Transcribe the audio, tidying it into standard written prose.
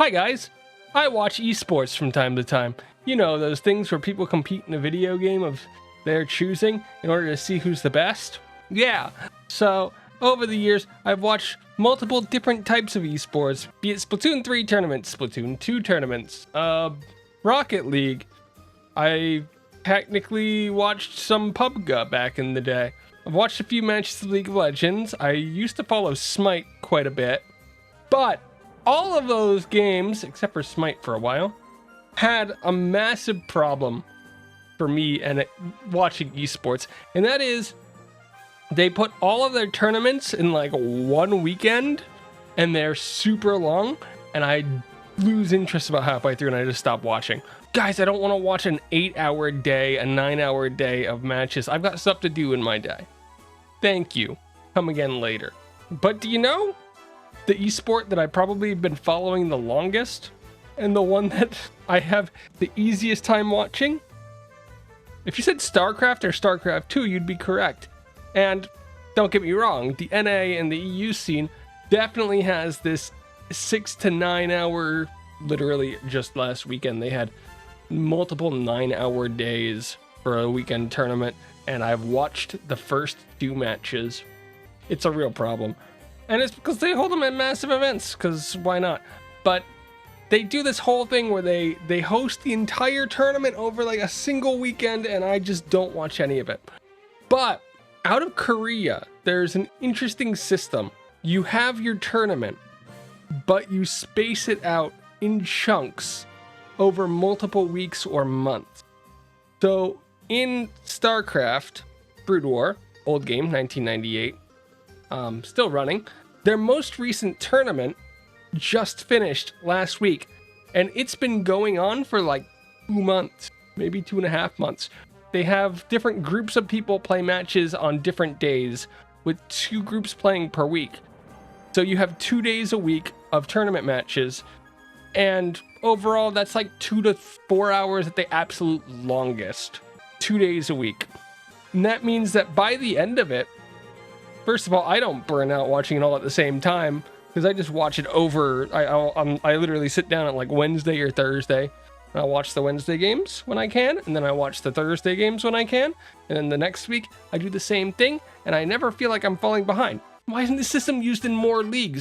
Hi guys, I watch esports from time to time. You know, those things where people compete in a video game of their choosing in order to see who's the best? Yeah, so over the years, I've watched multiple different types of esports, be it Splatoon 3 tournaments, Splatoon 2 tournaments, Rocket League. I technically watched some PUBG back in the day. I've watched a few matches of League of Legends. I used to follow Smite quite a bit, but all of those games, except for Smite for a while, had a massive problem for me and watching esports, and that is they put all of their tournaments in like one weekend, and they're super long, and I lose interest about halfway through and I just stop watching. Guys, I don't want to watch an 8-hour day, a 9-hour day of matches. I've got stuff to do in my day. Thank you. Come again later. But do you know the esport that I've probably been following the longest and the one that I have the easiest time watching? If you said StarCraft or StarCraft 2, you'd be correct. And don't get me wrong, the NA and the EU scene definitely has this 6 to 9 hour, literally just last weekend, they had multiple 9-hour days for a weekend tournament, and I've watched the first 2 matches. It's a real problem. And it's because they hold them at massive events, because why not? But they do this whole thing where they host the entire tournament over like a single weekend, and I just don't watch any of it. But out of Korea, there's an interesting system. You have your tournament, but you space it out in chunks over multiple weeks or months. So in StarCraft, Brood War, old game, 1998, still running, their most recent tournament just finished last week, and it's been going on for like 2 months, maybe 2.5 months. They have different groups of people play matches on different days, with 2 groups playing per week. So you have 2 days a week of tournament matches, and overall that's like 2 to 4 hours at the absolute longest. 2 days a week. And that means that by the end of it, first of all, I don't burn out watching it all at the same time, because I just watch it over. I literally sit down at like Wednesday or Thursday, and I'll watch the Wednesday games when I can, and then I watch the Thursday games when I can, and then the next week I do the same thing, and I never feel like I'm falling behind. Why isn't this system used in more leagues?